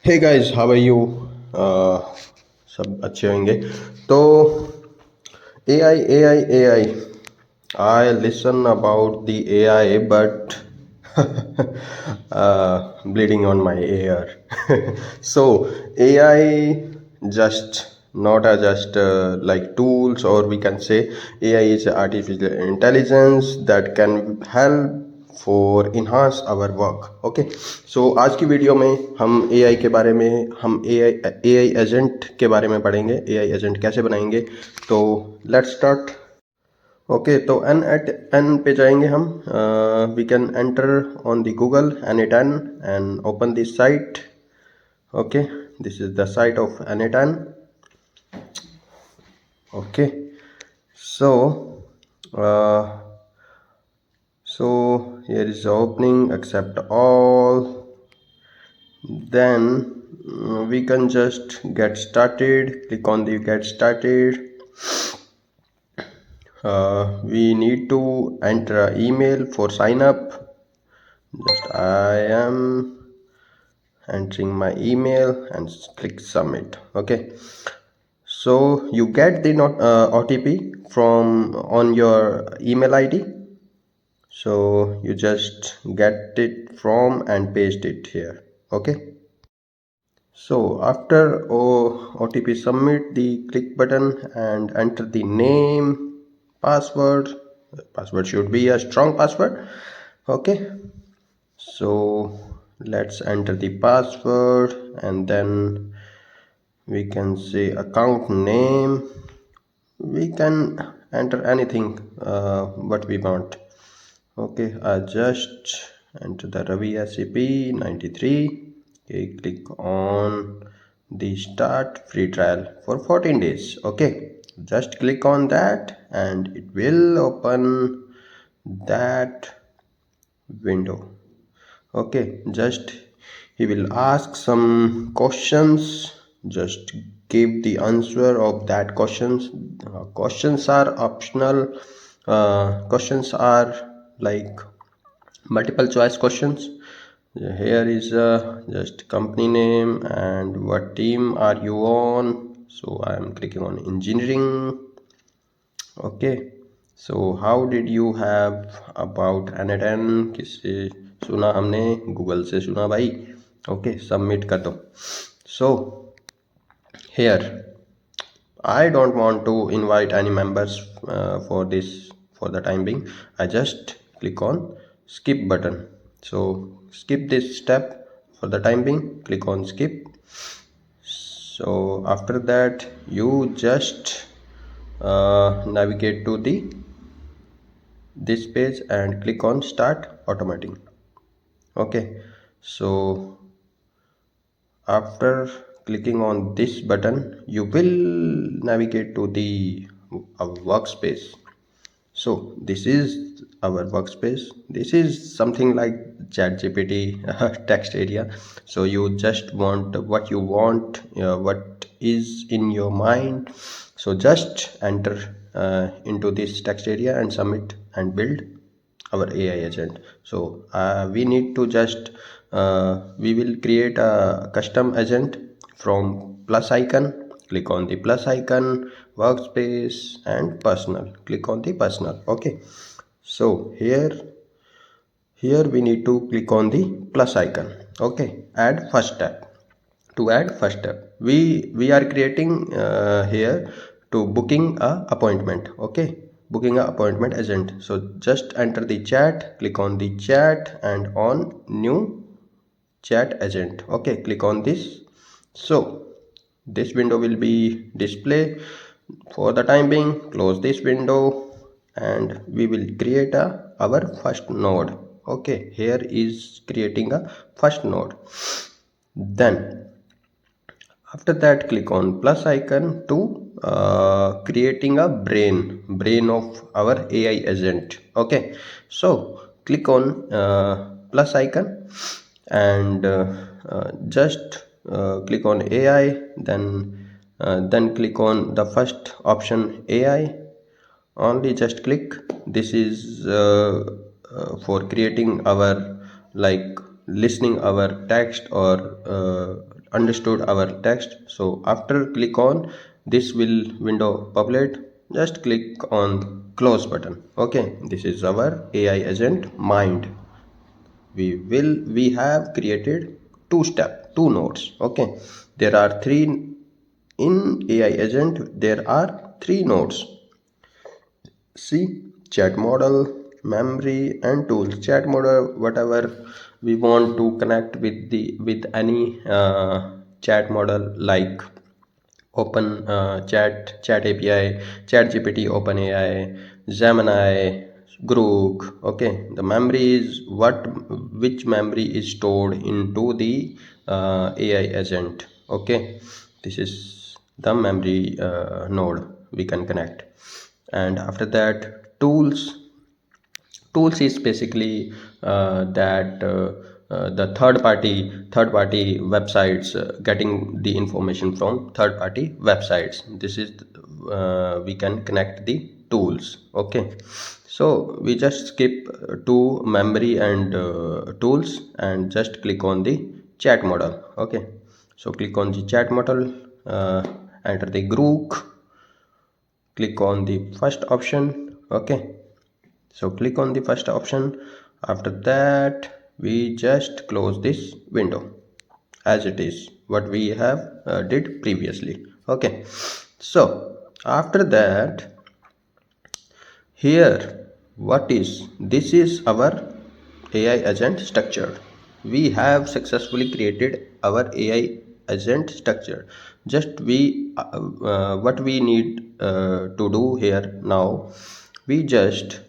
Hey guys, how are you. सब अच्छे होंगे। तो I listen about the AI बट bleeding on my ear. So AI just not a just like tools, or we can say AI is artificial intelligence that can help for enhance our work. Okay, so आज की video में हम AI के बारे में, हम AI agent के बारे में पढ़ेंगे। AI एजेंट कैसे बनाएंगे। तो लेट्स स्टार्ट। ओके, तो एन पे जाएंगे हम। We can enter on the Google N8N and open this site. Okay, this is the site of N8N। Okay, so here is the opening, accept all. Then we can just get started. Click on the get started. We need to enter an email for sign up. Just I am entering my email and click submit. Okay, so you get the OTP from on your email ID. So you just get it from and paste it here. Okay, so after OTP submit, the click button and enter the name, password should be a strong password. Okay, so let's enter the password and then we can say account name. We can enter anything what we want. Okay, I just enter the Ravi SCP 93. Okay, click on the start free trial for 14 days. Okay, just click on that and it will open that window. Okay, just he will ask some questions. Just give the answer of that questions. Questions are optional. Questions are like multiple choice questions. Here is just company name and what team are you on. So I am clicking on engineering. Okay, so how did you have about N8N? किससे सुना हमने? Google से सुना भाई। Okay, submit कर दो। So here I don't want to invite any members for the time being. I just click on skip button. So skip this step for the time being. Click on skip. So after that you just navigate to this page and click on start automating. Okay, so after clicking on this button you will navigate to the workspace. So this is our workspace. This is something like ChatGPT text area. So you just want what you want, what is in your mind. So just enter into this text area and submit and build our AI agent. So we need to just we will create a custom agent from plus icon. Click on the plus icon, workspace and personal. Click on the personal. Okay, so here we need to click on the plus icon. Okay, add first step. To add first step, we are creating here to booking a appointment. Okay, booking a appointment agent. So just enter the chat, click on the chat and on new chat agent. Okay, click on this. So this window will be display. For the time being, close this window and we will create our first node. Okay, here is creating a first node. Then after that click on plus icon to creating a brain of our AI agent. Okay, so click on plus icon and just click on AI, then click on the first option AI. Only just click. This is for creating our like listening our text or understood our text. So after click on this will window populate, just click on close button. Okay, this is our AI agent mind. We have created two nodes. Okay, there are three in AI agent. There are three nodes. See, chat model, memory and tools. Chat model, whatever we want to connect with any chat model, like open chat API, chat GPT, open AI, Gemini, Grook. Okay, the memory is which memory is stored into the AI agent. Okay, this is the memory node we can connect. And after that, tools is basically that the third party websites, getting the information from third party websites. This is we can connect the tools. Okay, so we just skip to memory and tools and just click on the chat model. Okay, so click on the chat model, enter the group, click on the first option. Okay, so click on the first option. After that, we just close this window as it is what we have did previously. Okay, so after that, here, what is this is our AI agent structure. We have successfully created our AI agent structure. Just we what we need to do here now, we just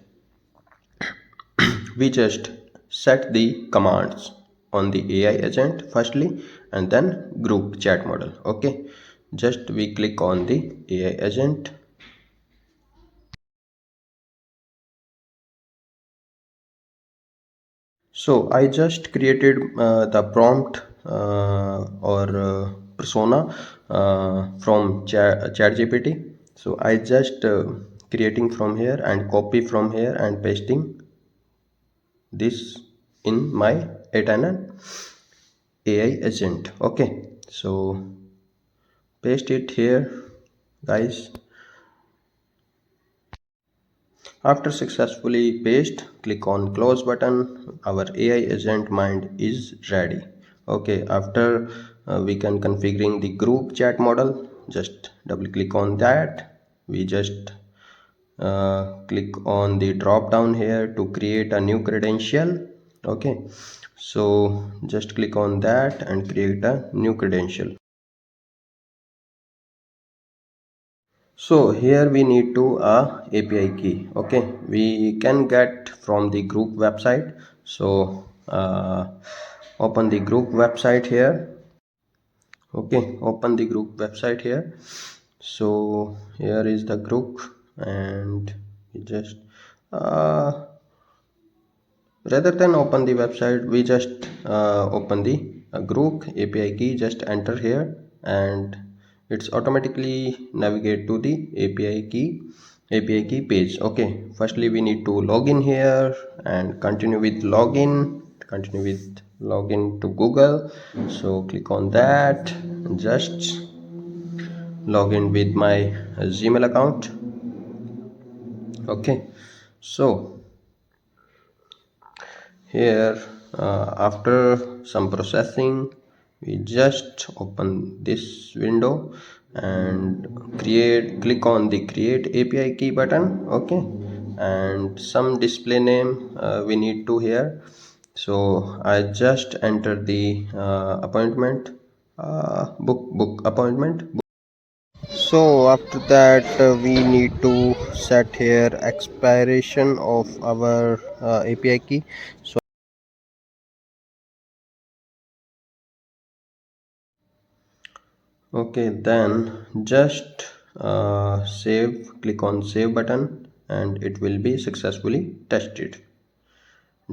we just set the commands on the AI agent firstly, and then group chat model. Okay, just we click on the AI agent. So I just created the prompt or persona from ChatGPT. So I just creating from here and copy from here and pasting this in my Etana AI agent. Okay, so paste it here, guys. After successfully paste, click on close button. Our AI agent mind is ready. Okay, after we can configuring the group chat model. Just double click on that. We just click on the drop down here to create a new credential. Okay, so just click on that and create a new credential. So here we need to API key. Okay, we can get from the group website. So open the group website here. Okay, open the group website here. So here is the group, and we just uh, rather than open the website, we just open the group API key. Just enter here and it's automatically navigate to the API key page. Okay, firstly we need to log in here and continue with login to Google. So click on that and just log in with my Gmail account. Okay, so here after some processing, we just open this window and click on the create API key button. Okay, and some display name we need to here. So I just enter the appointment, book appointment. So after that, we need to set here expiration of our API key. So okay, then just save, click on save button and it will be successfully tested.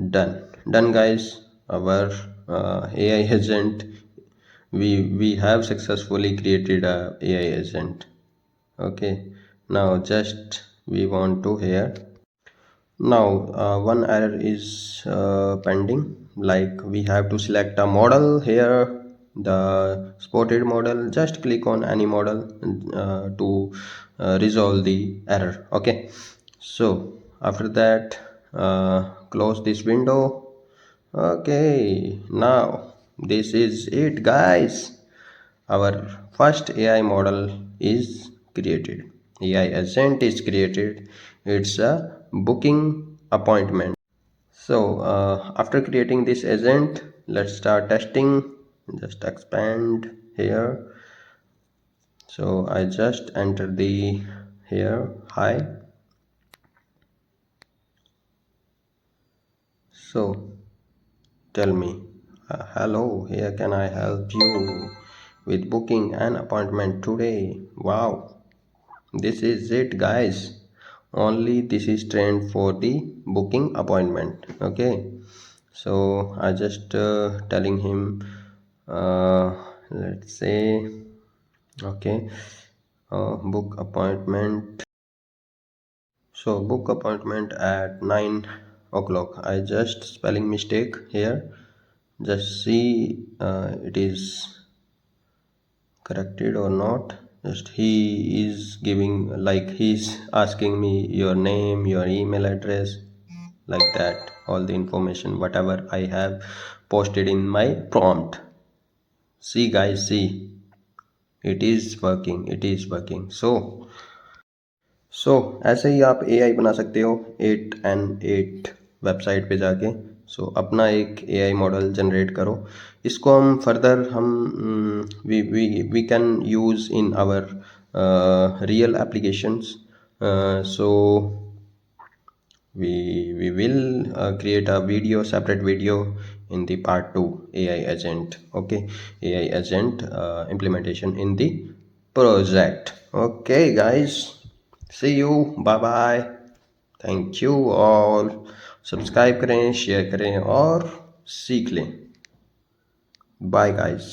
Done guys. Our AI agent, we have successfully created a AI agent. Okay, now just we want to here. Now one error is pending, like we have to select a model here. the spotted model, just click on any model to resolve the error. Okay, so after that close this window. Okay, now this is it, guys. Our first AI model is created. AI agent is created. It's a booking appointment. So after creating this agent, let's start testing. Just expand here. So I just enter the here hi. So tell me, hello, here can I help you with booking an appointment today? Wow, this is it, guys. Only this is trained for the booking appointment. Okay, so I just telling him, let's say, okay, book appointment. So book appointment at 9 o'clock. I just spelling mistake here. Just see it is corrected or not. Just he is giving, like he's asking me your name, your email address, like that, all the information whatever I have posted in my prompt. See, guys, see, it is working, it is working. So ऐसे ही आप AI बना सकते हो 8 and 8 website पे जाके। सो अपना एक AI model generate करो। इसको हम फर्दर हम we can use in our real applications. So we will create a video, separate video, in the part 2 AI agent. Okay, AI agent implementation in the project. Okay, guys, see you, bye bye, thank you all। Subscribe करें, share करें और सीख लें। Bye guys.